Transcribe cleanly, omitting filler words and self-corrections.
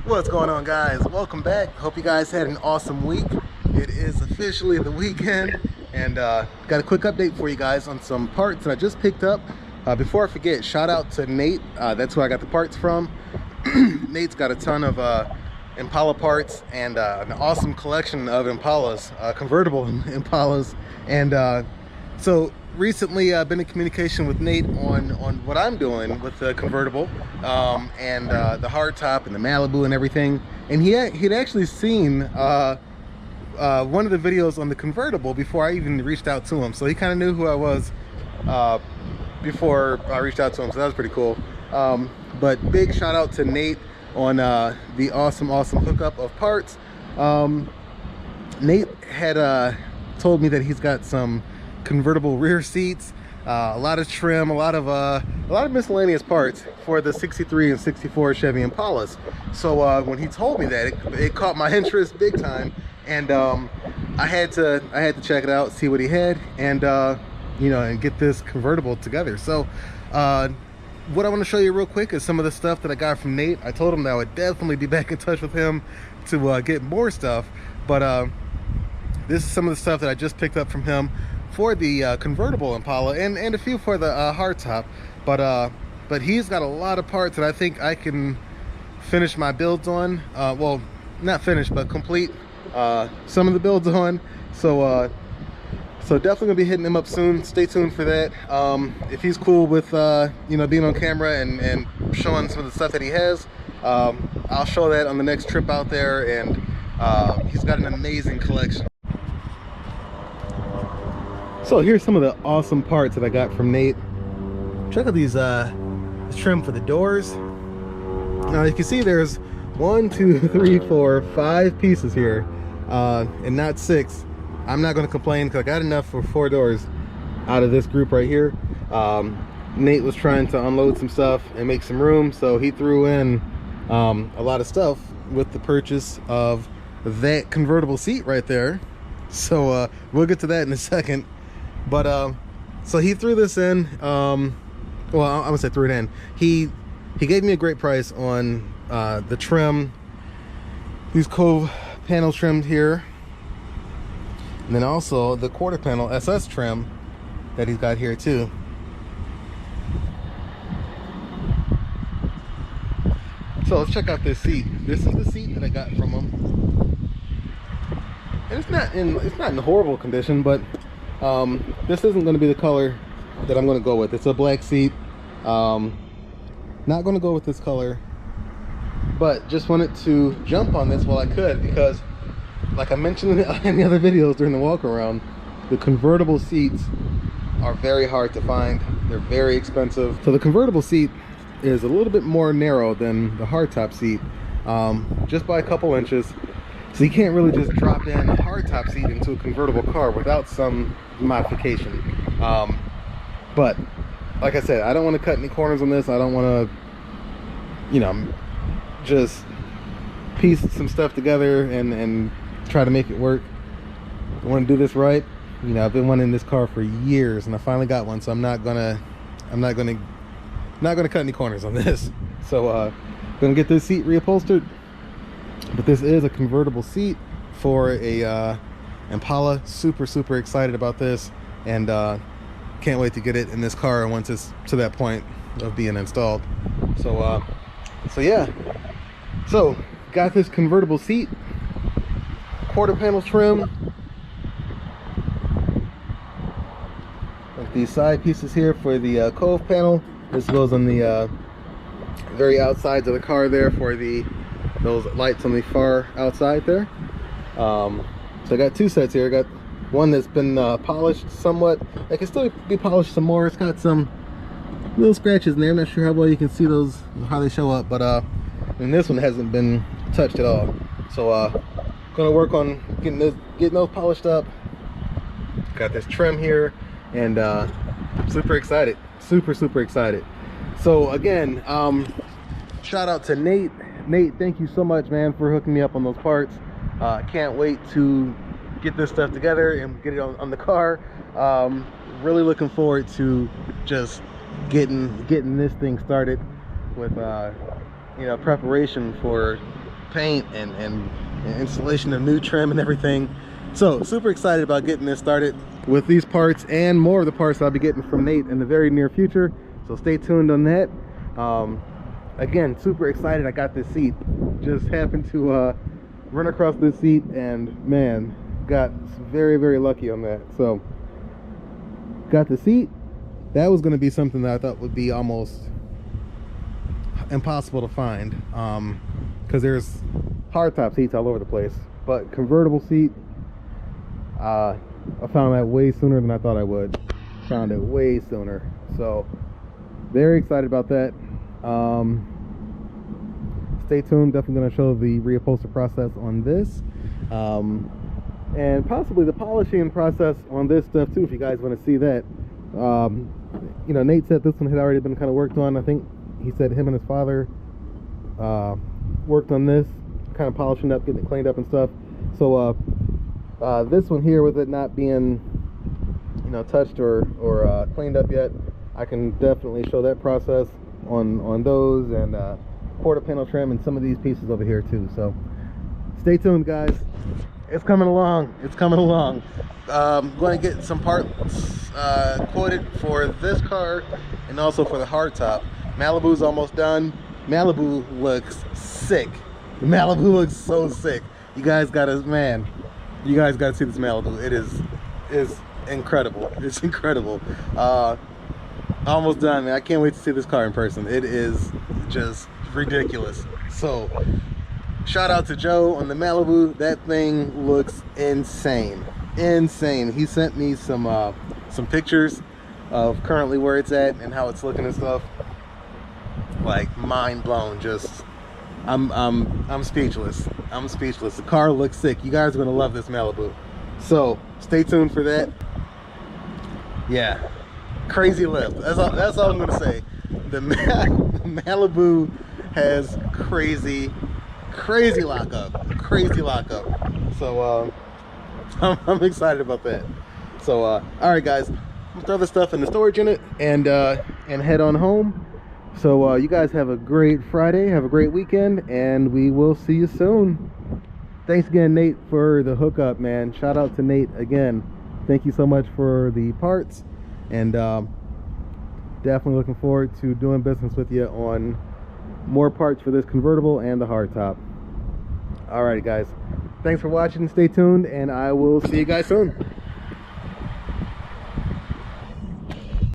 What's going on, guys? Welcome back. Hope you guys had an awesome week. It is officially the weekend, and got a quick update for you guys on some parts that I just picked up. Before I forget, shout out to Nate. That's where I got the parts from. Nate's got a ton of Impala parts and an awesome collection of Impalas, convertible Impalas. And so recently I've been in communication with Nate on what I'm doing with the convertible and the hardtop and the Malibu and everything. And he'd actually seen one of the videos on the convertible before I even reached out to him. So he kind of knew who I was before I reached out to him. So that was pretty cool. But big shout out to Nate on the awesome hookup of parts. Nate had told me that he's got some convertible rear seats, a lot of trim, a lot of miscellaneous parts for the 63 and 64 Chevy Impalas. So when he told me that, it caught my interest big time, and I had to check it out, see what he had, and you know, and get this convertible together. So what I want to show you real quick is some of the stuff that I got from Nate. I told him that I would definitely be back in touch with him to get more stuff, but this is some of the stuff that I just picked up from him for the convertible Impala, and a few for the hardtop. But he's got a lot of parts that I think I can finish my builds on. Well, not finish, but complete some of the builds on. So definitely gonna be hitting him up soon. Stay tuned for that. If he's cool with you know, being on camera and showing some of the stuff that he has, I'll show that on the next trip out there. And he's got an amazing collection. So here's some of the awesome parts that I got from Nate. Check out these this trim for the doors. Now you can see there's 1, 2, 3, 4, 5 pieces here, and not 6. I'm not going to complain because I got enough for 4 doors out of this group right here. Nate was trying to unload some stuff and make some room, so he threw in a lot of stuff with the purchase of that convertible seat right there. So we'll get to that in a second. But so he threw this in. Well, I'm gonna say threw it in. He gave me a great price on the trim. These Cove panels trimmed here, and then also the quarter panel SS trim that he's got here too. So let's check out this seat. This is the seat that I got from him, and it's not in horrible condition, but this isn't going to be the color that I'm going to go with. It's a black seat. Not going to go with this color, but just wanted to jump on this while I could, because like I mentioned in the other videos during the walk around, the convertible seats are very hard to find. They're very expensive. So the convertible seat is a little bit more narrow than the hardtop seat, just by a couple inches. So you can't really just drop in a hardtop seat into a convertible car without some modification. But like I said, I don't want to cut any corners on this. I don't want to, you know, just piece some stuff together and try to make it work. I want to do this right. You know, I've been wanting this car for years, and I finally got one. So I'm not gonna cut any corners on this. So gonna get this seat reupholstered. But this is a convertible seat for a Impala. Super excited about this, and can't wait to get it in this car once it's to that point of being installed. So yeah, so got this convertible seat, quarter panel trim, like these side pieces here for the Cove panel. This goes on the very outsides of the car there for those lights on the far outside there. So I got 2 sets here. I got one that's been polished somewhat. It can still be polished some more. It's got some little scratches in there. I'm not sure how well you can see those, how they show up, but and this one hasn't been touched at all. So gonna work on getting those polished up. Got this trim here, and super excited, super excited. So again, shout out to Nate. Thank you so much, man, for hooking me up on those parts. Can't wait to get this stuff together and get it on the car. Really looking forward to just getting this thing started with you know, preparation for paint and installation of new trim and everything. So super excited about getting this started with these parts and more of the parts I'll be getting from Nate in the very near future. So stay tuned on that. Again, super excited. I got this seat. Just happened to run across this seat, and man, got very, very lucky on that. So got the seat. That was going to be something that I thought would be almost impossible to find, because there's hardtop seats all over the place, but convertible seat, I found that way sooner than I thought I would. Found it way sooner, so very excited about that. Stay tuned. Definitely going to show the reupholster process on this, and possibly the polishing process on this stuff too, if you guys want to see that. You know, Nate said this one had already been kind of worked on. I think he said him and his father worked on this, kind of polishing up, getting it cleaned up and stuff. So this one here, with it not being, you know, touched or cleaned up yet, I can definitely show that process on those, and quarter panel trim and some of these pieces over here too. So stay tuned, guys. It's coming along. It's coming along. I'm going to get some parts quoted for this car and also for the hardtop. Malibu's almost done. Malibu looks sick. Malibu looks so sick. You guys gotta, man, you guys gotta see this Malibu. It is incredible. It's incredible. Almost done, man. I can't wait to see this car in person. It is just ridiculous. So shout out to Joe on the Malibu. That thing looks insane. Insane. He sent me some pictures of currently where it's at and how it's looking and stuff. Like mind blown. Just I'm speechless. I'm speechless. The car looks sick. You guys are gonna love this Malibu. So stay tuned for that. Yeah, crazy lift. That's all I'm gonna say. The Malibu has crazy lockup. Crazy lockup. So I'm excited about that. So all right, guys, I'm gonna throw this stuff in the storage unit and head on home. So you guys have a great Friday, have a great weekend, and we will see you soon. Thanks again, Nate, for the hookup, man. Shout out to Nate again. Thank you so much for the parts, and definitely looking forward to doing business with you on more parts for this convertible and the hardtop. Alright, guys, thanks for watching. Stay tuned, and I will see you guys soon.